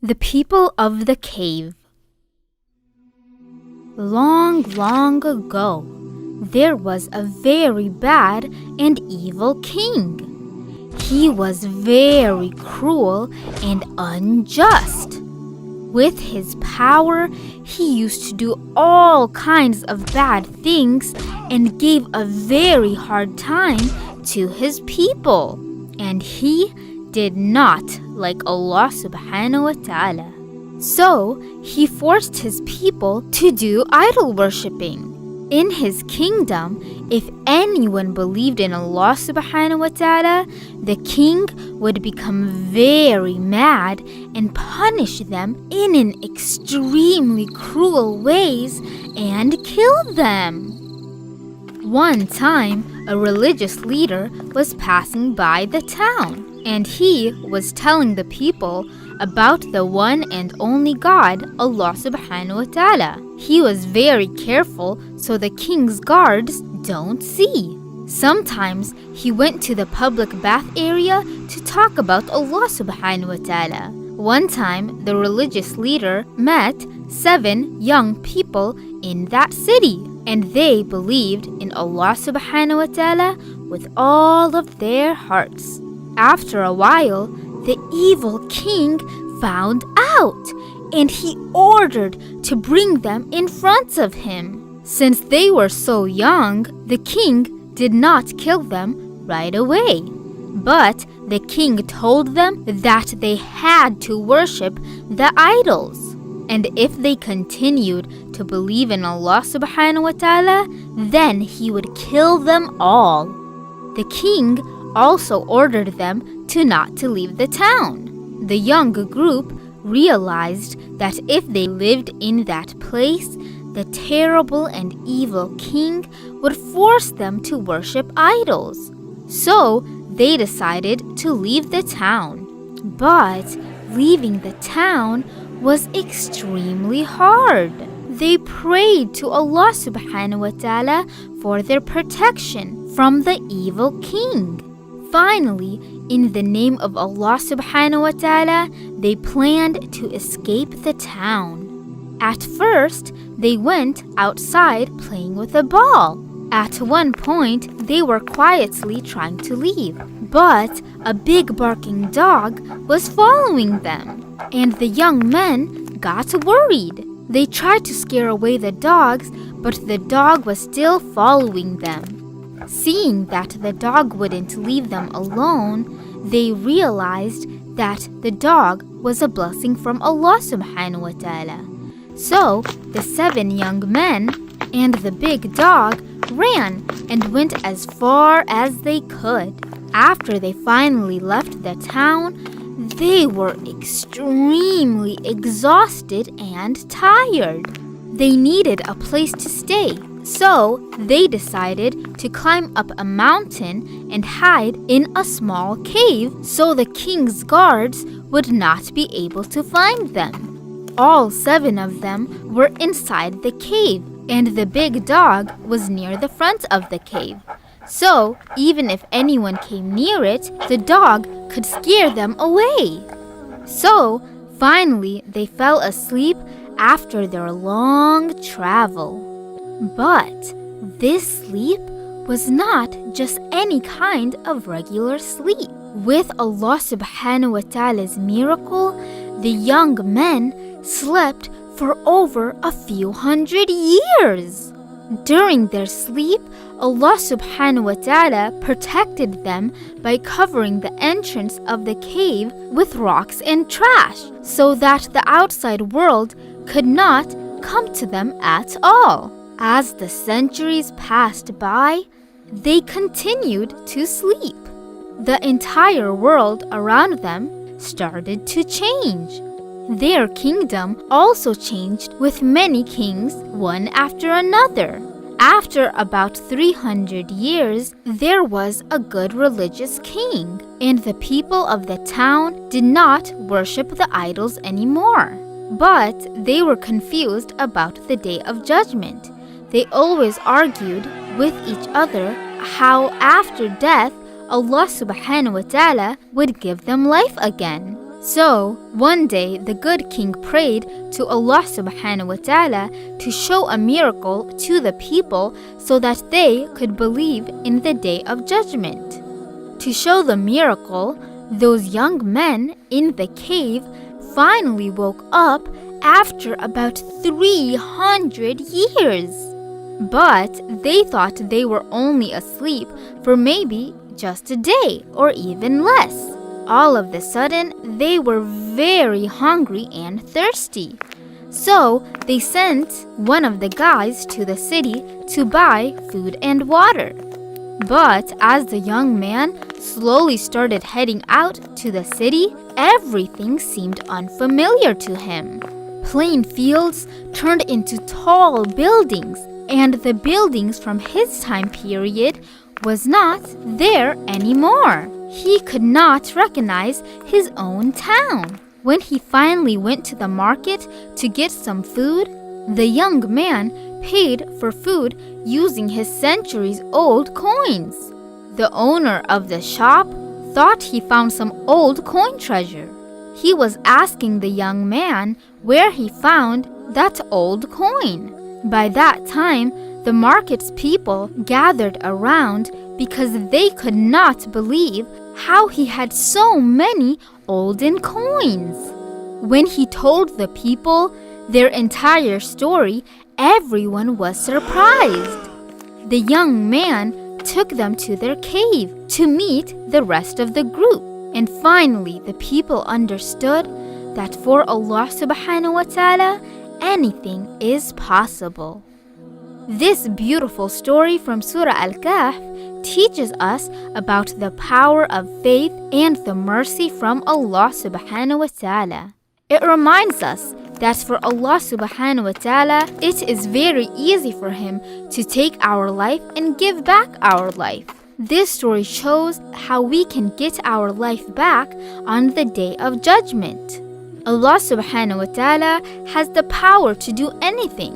The people of the cave. Long, long ago, there was a very bad and evil king. He was very cruel and unjust. With his power, he used to do all kinds of bad things and gave a very hard time to his people. And he did not like Allah subhanahu wa ta'ala. So he forced his people to do idol worshipping. In his kingdom, if anyone believed in Allah subhanahu wa ta'ala, the king would become very mad and punish them in an extremely cruel ways and kill them. One time, a religious leader was passing by the town, and he was telling the people about the one and only God, Allah subhanahu wa ta'ala. He was very careful so the king's guards don't see. Sometimes he went to the public bath area to talk about Allah subhanahu wa ta'ala. One time, the religious leader met 7 young people in that city, and they believed in Allah subhanahu wa ta'ala with all of their hearts. After a while, the evil king found out, and he ordered to bring them in front of him. Since they were so young, the king did not kill them right away. But the king told them that they had to worship the idols. And if they continued to believe in Allah subhanahu wa ta'ala, then he would kill them all. The king also ordered them to not to leave the town. The young group realized that if they lived in that place, the terrible and evil king would force them to worship idols. So they decided to leave the town. But leaving the town was extremely hard. They prayed to Allah subhanahu wa ta'ala for their protection from the evil king. Finally, in the name of Allah subhanahu wa ta'ala, they planned to escape the town. At first, they went outside playing with a ball. At one point, they were quietly trying to leave, but a big barking dog was following them, and the young men got worried. They tried to scare away the dogs, but the dog was still following them. Seeing that the dog wouldn't leave them alone, they realized that the dog was a blessing from Allah subhanahu wa ta'ala. So the 7 young men and the big dog ran and went as far as they could. After they finally left the town, they were extremely exhausted and tired. They needed a place to stay. So they decided to climb up a mountain and hide in a small cave so the king's guards would not be able to find them. All 7 of them were inside the cave, and the big dog was near the front of the cave. So even if anyone came near it, the dog could scare them away. So finally they fell asleep after their long travel. But this sleep was not just any kind of regular sleep. With Allah subhanahu wa ta'ala's miracle, the young men slept for over a few hundred years. During their sleep, Allah subhanahu wa ta'ala protected them by covering the entrance of the cave with rocks and trash so that the outside world could not come to them at all. As the centuries passed by, they continued to sleep. The entire world around them started to change. Their kingdom also changed with many kings, one after another. After about 300 years, there was a good religious king, and the people of the town did not worship the idols anymore. But they were confused about the Day of Judgment. They always argued with each other how after death Allah subhanahu wa ta'ala would give them life again. So, one day the good king prayed to Allah subhanahu wa ta'ala to show a miracle to the people so that they could believe in the day of judgment. To show the miracle, those young men in the cave finally woke up after about 300 years. But they thought they were only asleep for maybe just a day or even less. All of a sudden, they were very hungry and thirsty. So they sent one of the guys to the city to buy food and water. But as the young man slowly started heading out to the city, everything seemed unfamiliar to him. Plain fields turned into tall buildings, and the buildings from his time period was not there anymore. He could not recognize his own town. When he finally went to the market to get some food, the young man paid for food using his centuries-old coins. The owner of the shop thought he found some old coin treasure. He was asking the young man where he found that old coin. By that time, the market's people gathered around because they could not believe how he had so many olden coins. When he told the people their entire story, everyone was surprised. The young man took them to their cave to meet the rest of the group. And finally, the people understood that for Allah subhanahu wa ta'ala, anything is possible. This beautiful story from Surah Al-Kahf teaches us about the power of faith and the mercy from Allah subhanahu wa ta'ala. It reminds us that for Allah subhanahu wa ta'ala, it is very easy for Him to take our life and give back our life. This story shows how we can get our life back on the day of judgment. Allah subhanahu wa ta'ala has the power to do anything,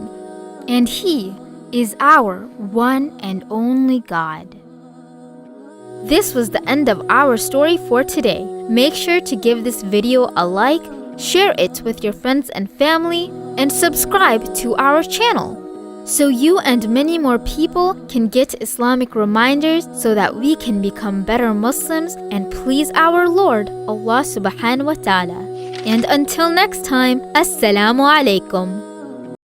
and He is our one and only God. This was the end of our story for today. Make sure to give this video a like, share it with your friends and family, and subscribe to our channel so you and many more people can get Islamic reminders so that we can become better Muslims and please our Lord, Allah subhanahu wa ta'ala. And until next time, Assalamu alaikum.